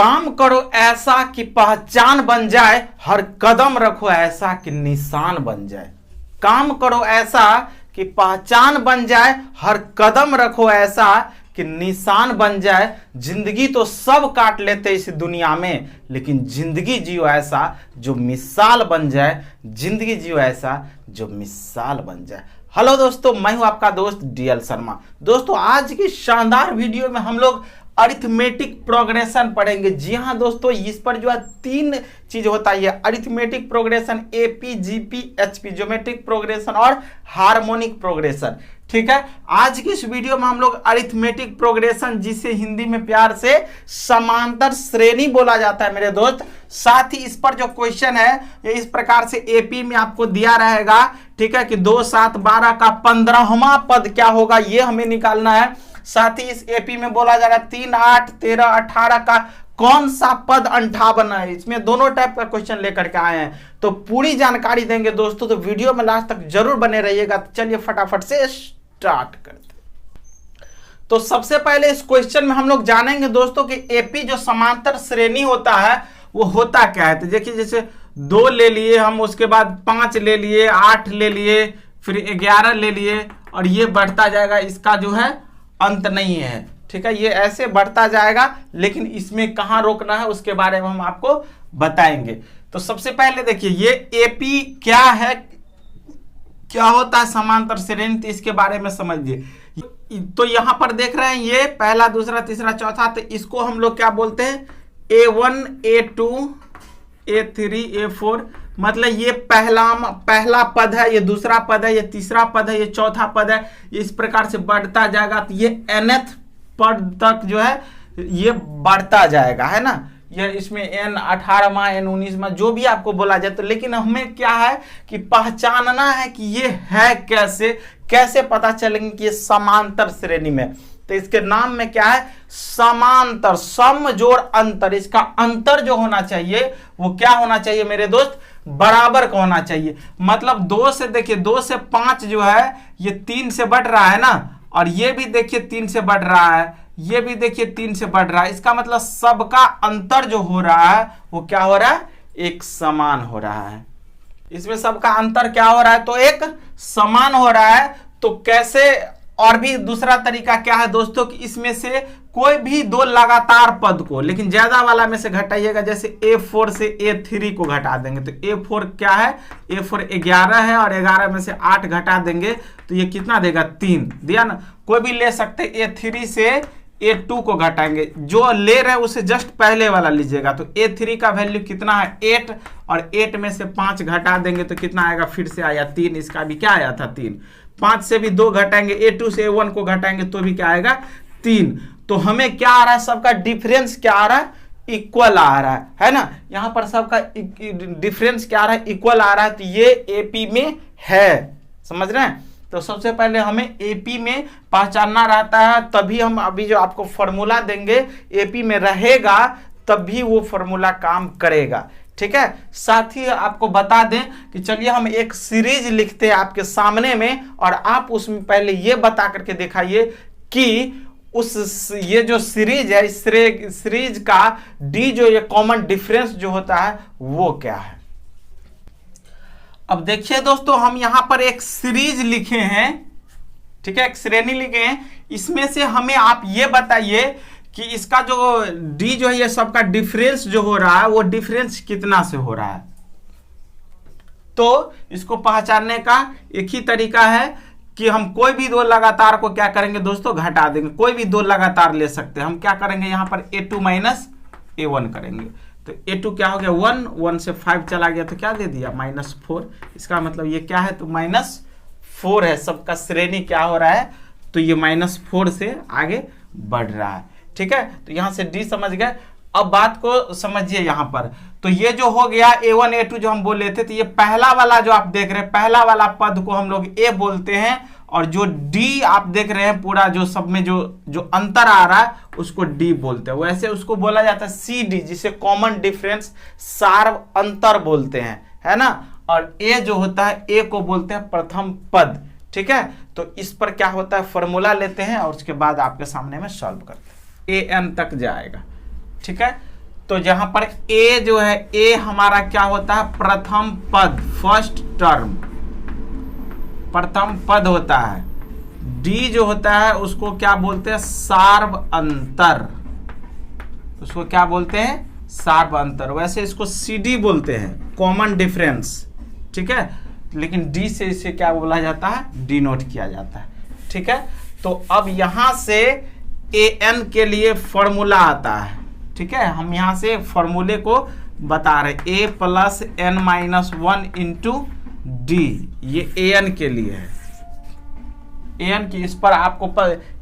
काम करो ऐसा कि पहचान बन जाए, हर कदम रखो ऐसा कि निशान बन जाए। काम करो ऐसा कि पहचान बन जाए, हर कदम रखो ऐसा कि निशान बन जाए। जिंदगी तो सब काट लेते इस दुनिया में, लेकिन जिंदगी जियो ऐसा जो मिसाल बन जाए। जिंदगी जियो ऐसा जो मिसाल बन जाए। हेलो दोस्तों, मैं हूं आपका दोस्त डीएल शर्मा। दोस्तों, आज की शानदार वीडियो में हम लोग अरिथमेटिक प्रोग्रेशन पढ़ेंगे। जी हाँ दोस्तों, इस पर जो है 3 चीज होता है, arithmetic progression, AP, GP, HP, geometric progression और हार्मोनिक प्रोग्रेशन। ठीक है, आज की इस वीडियो में हम लोग अरिथमेटिक प्रोग्रेशन, जिसे हिंदी में प्यार से समांतर श्रेणी बोला जाता है मेरे दोस्त। साथ ही इस पर जो क्वेश्चन है ये इस प्रकार से एपी में आपको दिया रहेगा। ठीक है कि 2, 7, 12 का 15वां पद क्या होगा, ये हमें निकालना है। साथ ही इस एपी में बोला जा रहा है 3, 8, 13, 18 का कौन सा पद 58 है। इसमें दोनों टाइप का क्वेश्चन लेकर के आए हैं, तो पूरी जानकारी देंगे दोस्तों। तो वीडियो में लास्ट तक जरूर बने रहिएगा। तो चलिए फटाफट से स्टार्ट करते हैं। तो सबसे पहले इस क्वेश्चन में हम लोग जानेंगे दोस्तों कि एपी जो समांतर श्रेणी होता है वो होता क्या है। तो देखिए, जैसे 2 ले लिए हम, उसके बाद 5 ले लिए, 8 ले लिए, फिर 11 ले लिए, और ये बढ़ता जाएगा। इसका जो है अंत नहीं है। ठीक है, ये ऐसे बढ़ता जाएगा, लेकिन इसमें कहां रोकना है उसके बारे में हम आपको बताएंगे। तो सबसे पहले देखिए, ये एपी क्या है, क्या होता है समांतर श्रेणी, तो इसके बारे में समझिए। तो यहां पर देख रहे हैं ये पहला, दूसरा, तीसरा, चौथा, तो इसको हम लोग क्या बोलते हैं, A1, A2, A3, A4। मतलब ये पहला पद है, ये दूसरा पद है, ये तीसरा पद है, ये चौथा पद है। इस प्रकार से बढ़ता जाएगा। तो ये nth पद तक जो है ये बढ़ता जाएगा, है ना। ये इसमें N 18वां, N 19वां, जो भी आपको बोला जाए। तो लेकिन हमें क्या है कि पहचानना है कि ये है कैसे पता चलेंगे कि ये समांतर श्रेणी में। तो इसके नाम में क्या है, समांतर, सम जोड़ अंतर। इसका अंतर जो होना चाहिए वो क्या होना चाहिए मेरे दोस्त, बराबर का होना चाहिए। मतलब 2 से, देखिए 2 से 5 जो है ये 3 से बढ़ रहा है ना, और ये भी देखिए 3 से बढ़ रहा है, ये भी देखिए 3 से बढ़ रहा है। इसका मतलब सबका अंतर जो हो रहा है वो क्या हो रहा है, एक समान हो रहा है। इसमें सबका अंतर क्या हो रहा है, तो एक समान हो रहा है। तो कैसे, और भी दूसरा तरीका क्या है दोस्तों कि इसमें से कोई भी 2 लगातार पद को, लेकिन ज्यादा वाला में से घटाइएगा। जैसे A4 से A3 को घटा देंगे तो A4 क्या है, A4 11 है, और 11 में से 8 घटा देंगे तो ये कितना देगा, 3 दिया ना। कोई भी ले सकते, A3 से A2 को घटाएंगे, जो ले रहे हैं उसे जस्ट पहले वाला लीजिएगा। तो A3 का वैल्यू कितना है, 8, और 8 में से 5 घटा देंगे तो कितना आएगा, फिर से आया 3। इसका भी क्या आया था, 3। 5 से भी 2 घटाएंगे, A2 से A1 को घटाएंगे तो भी क्या आएगा, 3। तो हमें क्या आ रहा है, सबका डिफरेंस क्या आ रहा है, इक्वल आ रहा है ना। यहां पर सबका डिफरेंस क्या आ रहा है, इक्वल आ रहा है। तो ये एपी में है, समझ रहे हैं। तो सबसे पहले हमें एपी में पहचानना रहता है, तभी हम अभी जो आपको फॉर्मूला देंगे एपी में रहेगा, तभी वो फॉर्मूला काम करेगा। ठीक है, साथ ही आपको बता दें कि चलिए हम एक सीरीज लिखते हैं आपके सामने में, और आप उसमें पहले ये बता करके दिखाइए कि ये जो सीरीज है, इस सीरीज का डी जो ये कॉमन डिफरेंस जो होता है वो क्या है। अब देखिए दोस्तों, हम यहां पर एक सीरीज लिखे हैं। ठीक है, एक श्रेणी लिखे हैं। इसमें से हमें आप ये बताइए कि इसका जो डी जो है, ये सबका डिफरेंस जो हो रहा है वो डिफरेंस कितना से हो रहा है। तो इसको पहचानने का एक ही तरीका है कि हम कोई भी 2 लगातार को क्या करेंगे दोस्तों, घटा देंगे। कोई भी 2 लगातार ले सकते हैं। हम क्या करेंगे, यहां पर A2 माइनस A1 करेंगे। तो A2 क्या हो गया, 1, 1 से 5 चला गया तो क्या दे दिया, -4। इसका मतलब ये क्या है, तो -4 है। सबका श्रेणी क्या हो रहा है, तो ये -4 से आगे बढ़ रहा है। ठीक है, तो यहां से डी समझ गए। अब बात को समझिए यहां पर। तो ये जो हो गया A1, A2 जो हम बोल रहे थे, तो ये पहला वाला जो आप देख रहे हैं, पहला वाला पद को हम लोग A बोलते हैं, और जो D आप देख रहे हैं पूरा जो सब में जो अंतर आ रहा है उसको D बोलते हैं। वैसे उसको बोला जाता है CD, जिसे कॉमन डिफरेंस, सार अंतर बोलते हैं, है ना। और A जो होता है, A को बोलते हैं प्रथम पद। ठीक है, तो इस पर क्या होता है, फॉर्मूला लेते हैं और उसके बाद आपके सामने में सॉल्व करते हैं। AN तक जाएगा। ठीक है, तो जहां पर ए जो है, ए हमारा क्या होता है, प्रथम पद, फर्स्ट टर्म, प्रथम पद होता है। डी जो होता है उसको क्या बोलते हैं, सार्व अंतर, उसको क्या बोलते हैं, सार्व अंतर। वैसे इसको सीडी बोलते हैं, कॉमन डिफरेंस, ठीक है, लेकिन डी से इसे क्या बोला जाता है, डिनोट किया जाता है, ठीक है। तो अब यहां से ए एन के लिए फॉर्मूला आता है, ठीक है, हम यहां से फॉर्मूले को बता रहे, A plus N minus 1 into D, ये ए एन के लिए है। ए एन की, इस पर आपको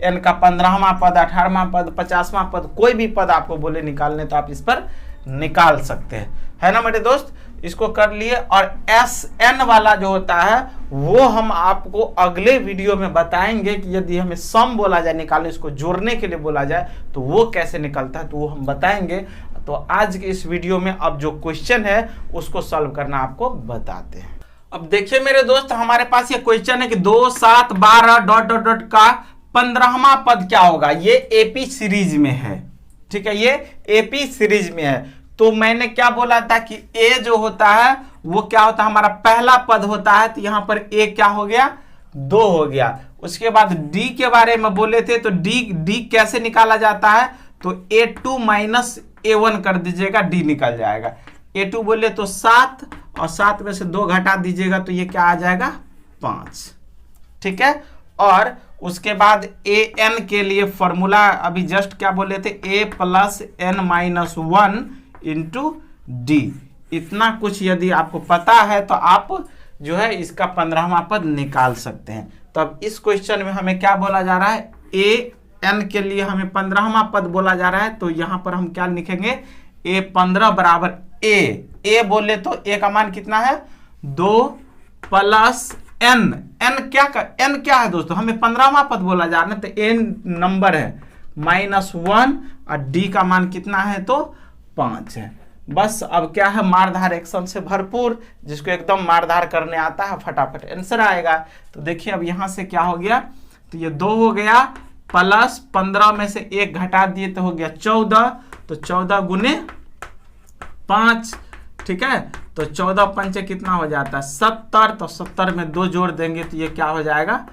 एन का 15वां पद, 18वां पद, 50वां पद, कोई भी पद आपको बोले निकालने तो आप इस पर निकाल सकते हैं, है ना मेरे दोस्त। इसको कर लिए। और एस एन वाला जो होता है वो हम आपको अगले वीडियो में बताएंगे कि यदि हमें सम बोला जाए, निकालने, इसको जोड़ने के लिए बोला जाए तो वो कैसे निकलता है, तो वो हम बताएंगे। तो आज के इस वीडियो में अब जो क्वेश्चन है उसको सॉल्व करना आपको बताते हैं। अब देखिए मेरे दोस्त, हमारे पास ये क्वेश्चन है कि 2, 7, 12 डॉट डॉट डॉट का 15वां पद क्या होगा। ये एपी सीरीज में है, ठीक है, ये एपी सीरीज में है। तो मैंने क्या बोला था कि ए जो होता है वो क्या होता है, हमारा पहला पद होता है, तो यहां पर ए क्या हो गया, 2 हो गया। उसके बाद डी के बारे में बोले थे, तो डी कैसे निकाला जाता है, तो A2 माइनस A1 कर दीजिएगा, डी निकल जाएगा। A2 बोले तो 7 और 7 में से 2 घटा दीजिएगा तो ये क्या आ जाएगा, 5, ठीक है। और उसके बाद ए एन के लिए फॉर्मूला अभी जस्ट क्या बोले थे, A plus N minus 1 into D. इतना कुछ यदि आपको पता है तो आप जो है इसका 15वां पद निकाल सकते हैं। तो अब इस क्वेश्चन में हमें क्या बोला जा रहा है, ए एन के लिए हमें 15वां पद बोला जा रहा है। तो यहां पर हम क्या लिखेंगे, ए 15 बराबर ए बोले तो ए का मान कितना है, 2 प्लस एन। एन क्या है दोस्तों, हमें 15वां पद बोला जा रहा है, तो एन नंबर है -1 और डी का मान कितना है, तो 5 है। बस अब क्या है, मारधार एक्शन से भरपूर, जिसको एकदम मारधार करने आता है फटाफट आंसर आएगा। तो देखिए अब यहां से क्या हो गया, तो ये 2 हो गया, प्लस 15 में से 1 घटा दिए तो हो गया 14, तो 14 गुने 5, ठीक है। तो 14 पंचे कितना हो जाता है, 70, तो 70 में 2 जोड़ देंगे तो ये क्या हो जाएगा,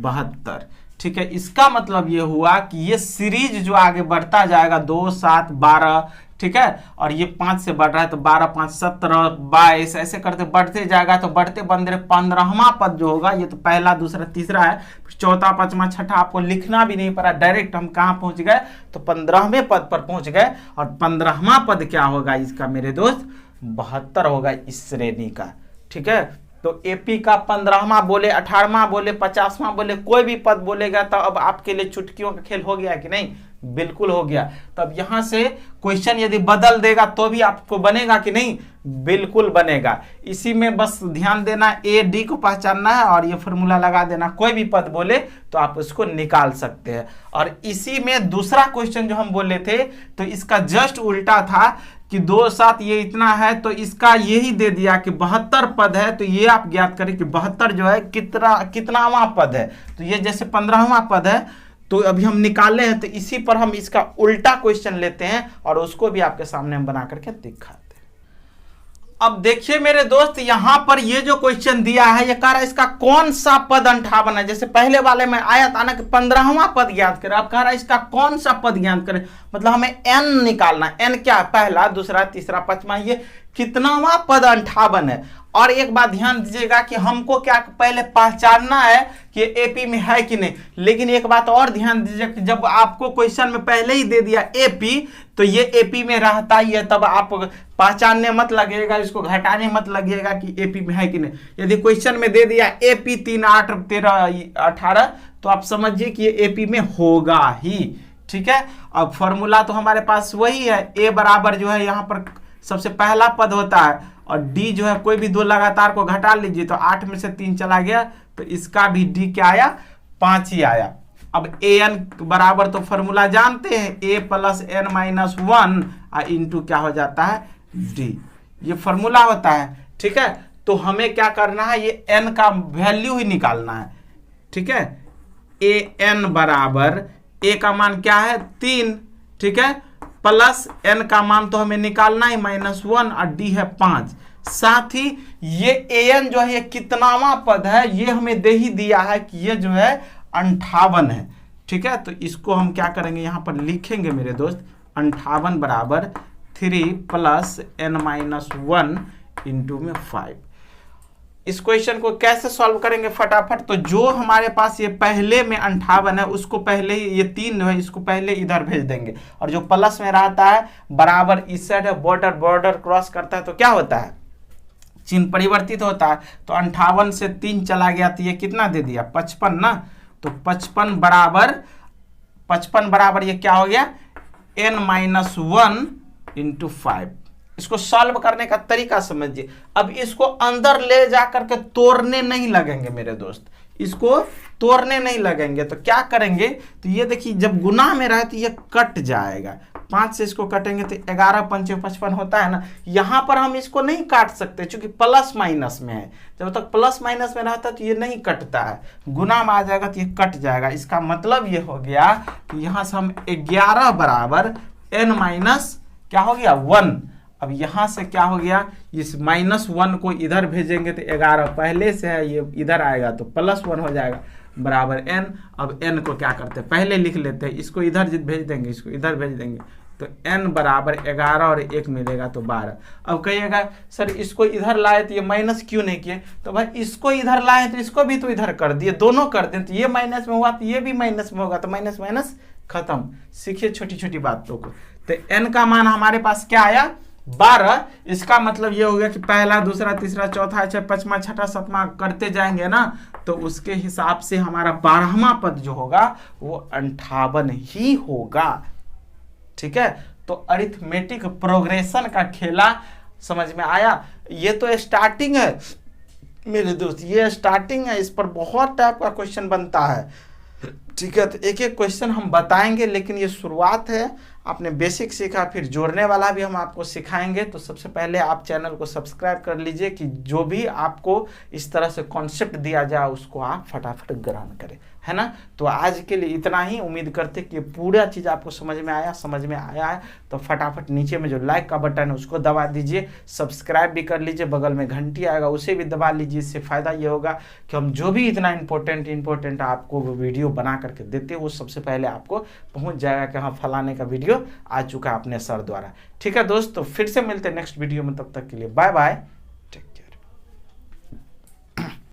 72, ठीक है। इसका मतलब ये हुआ कि ये सीरीज जो आगे बढ़ता जाएगा 2, 7, 12, ठीक है, और ये 5 से बढ़ रहा है तो 12, 5, 17, 22 ऐसे करते बढ़ते जाएगा। तो बढ़ते बंदे 15वां पद जो होगा, ये तो पहला, दूसरा, तीसरा है, फिर चौथा, पांचवा, छठा, आपको लिखना भी नहीं पड़ा, डायरेक्ट हम कहाँ पहुंच गए, तो 15वें पद पर पहुंच गए। और 15वां पद क्या होगा इसका मेरे दोस्त, 72 होगा इस श्रेणी का, ठीक है। तो एपी का 15वां बोले, 18वां बोले, 50वां बोले, कोई भी पद बोलेगा तो अब आपके लिए चुटकियों का खेल हो गया कि नहीं, बिल्कुल हो गया। तब यहां से क्वेश्चन यदि बदल देगा तो भी आपको बनेगा कि नहीं, बिल्कुल बनेगा। इसी में बस ध्यान देना, ए डी को पहचानना है और ये फॉर्मूला लगा देना, कोई भी पद बोले तो आप उसको निकाल सकते हैं। और इसी में दूसरा क्वेश्चन जो हम बोले थे तो इसका जस्ट उल्टा था कि 2, 7 ये इतना है, तो इसका यही दे दिया कि 72 पद है। तो ये आप ज्ञात करें कि 72 जो है कितनावां पद है। तो ये जैसे 15वां पद है, तो अभी हम निकाले हैं, तो इसी पर हम इसका उल्टा क्वेश्चन लेते हैं और उसको भी आपके सामने हम बना करके दिखाते हैं। अब देखिए मेरे दोस्त, यहां पर ये जो क्वेश्चन दिया है, ये कह रहा है इसका कौन सा पद 58 है। जैसे पहले वाले में आया था ना कि 15वां पद ज्ञात करें, अब कह रहा है इसका कौन सा पद ज्ञात करें, मतलब हमें एन निकालना। एन क्या, पहला, दूसरा, तीसरा, पांचवा, ये कितनावां पद 58 है। और एक बात ध्यान दीजिएगा कि हमको क्या पहले पहचानना है कि एपी में है कि नहीं। लेकिन एक बात और ध्यान दीजिए कि जब आपको क्वेश्चन में पहले ही दे दिया एपी, तो ये एपी में रहता ही है, तब आप पहचानने मत लगेगा, इसको घटाने मत लगेगा कि एपी में है कि नहीं। यदि क्वेश्चन में दे दिया एपी 3, 8, 13, 18, तो आप समझिए कि ये एपी में होगा ही, ठीक है। अब फॉर्मूला तो हमारे पास वही है, ए बराबर जो है यहाँ पर सबसे पहला पद होता है, और डी जो है कोई भी 2 लगातार को घटा लीजिए तो 8 में से 3 चला गया, तो इसका भी डी क्या आया, 5 ही आया। अब ए एन बराबर तो फॉर्मूला जानते हैं, ए प्लस एन माइनस 1 इंटू क्या हो जाता है, डी, ये फॉर्मूला होता है, ठीक है। तो हमें क्या करना है, ये एन का वैल्यू ही निकालना है, ठीक है। ए एन बराबर ए का मान क्या है, 3, ठीक है, प्लस n का मान तो हमें निकालना है -1 और d है 5। साथ ही ये an जो है ये कितनावा पद है ये हमें दे ही दिया है कि ये जो है 58 है। ठीक है, तो इसको हम क्या करेंगे यहाँ पर लिखेंगे मेरे दोस्त 58 बराबर 3 + n-1 इंटू में 5। इस क्वेश्चन को कैसे सॉल्व करेंगे फटाफट, तो जो हमारे पास ये पहले में 58 है उसको पहले ही ये 3 है इसको पहले इधर भेज देंगे, और जो प्लस में रहता है बराबर इस साइड है, बॉर्डर क्रॉस करता है तो क्या होता है चिन्ह परिवर्तित होता है। तो 58 से 3 चला गया तो ये कितना दे दिया 55 ना, तो 55 बराबर ये क्या हो गया n-1 इंटू 5। इसको सॉल्व करने का तरीका समझिए। अब इसको अंदर ले जा करके तोड़ने नहीं लगेंगे मेरे दोस्त, इसको तोड़ने नहीं लगेंगे तो क्या करेंगे, तो ये देखिए जब गुना में रहे तो ये कट जाएगा, 5 से इसको कटेंगे तो 11 × 5 = 55 होता है ना। यहाँ पर हम इसको नहीं काट सकते क्योंकि प्लस माइनस में है, जब तक प्लस माइनस में रहता है तो ये नहीं कटता है, गुना में आ जाएगा तो ये कट जाएगा। इसका मतलब ये हो गया कि यहाँ से हम 11 बराबर n- क्या हो गया 1। अब यहां से क्या हो गया, इस -1 को इधर भेजेंगे तो 11 पहले से है ये इधर आएगा तो +1 हो जाएगा बराबर n। अब n को क्या करते हैं पहले लिख लेते हैं, इसको इधर भेज देंगे इसको इधर भेज देंगे तो n बराबर 11 और 1 मिलेगा तो 12। अब कहिएगा सर इसको इधर लाए तो ये माइनस क्यों नहीं किए, तो भाई इसको इधर लाए तो इसको भी तो इधर कर दिए, दोनों कर दें तो ये माइनस में हुआ तो ये भी माइनस में होगा, तो माइनस माइनस खत्म। सीखिए छोटी छोटी बातों को। तो n का मान हमारे पास क्या आया 12। इसका मतलब ये हो गया कि पहला दूसरा तीसरा चौथा 5वां 6वां 7वां करते जाएंगे ना, तो उसके हिसाब से हमारा 12वां पद जो होगा वो 58 ही होगा। ठीक है, तो अरिथमेटिक प्रोग्रेशन का खेला समझ में आया। ये तो स्टार्टिंग है मेरे दोस्त, ये स्टार्टिंग है, इस पर बहुत टाइप का क्वेश्चन बनता है। ठीक है, तो एक एक क्वेश्चन हम बताएंगे, लेकिन ये शुरुआत है। आपने बेसिक सीखा, फिर जोड़ने वाला भी हम आपको सिखाएंगे। तो सबसे पहले आप चैनल को सब्सक्राइब कर लीजिए कि जो भी आपको इस तरह से कॉन्सेप्ट दिया जाए उसको आप फटाफट ग्रहण करें, है ना। तो आज के लिए इतना ही। उम्मीद करते कि पूरा चीज़ आपको समझ में आया है तो फटाफट नीचे में जो लाइक का बटन है उसको दबा दीजिए, सब्सक्राइब भी कर लीजिए, बगल में घंटी आएगा उसे भी दबा लीजिए। इससे फ़ायदा ये होगा कि हम जो भी इतना इंपॉर्टेंट आपको वीडियो बना करके देते हैं वो सबसे पहले आपको पहुंच जाएगा कि हाँ फलाने का वीडियो आ चुका है अपने सर द्वारा। ठीक है दोस्त, तो फिर से मिलते हैं नेक्स्ट वीडियो में, तब तक के लिए बाय बाय।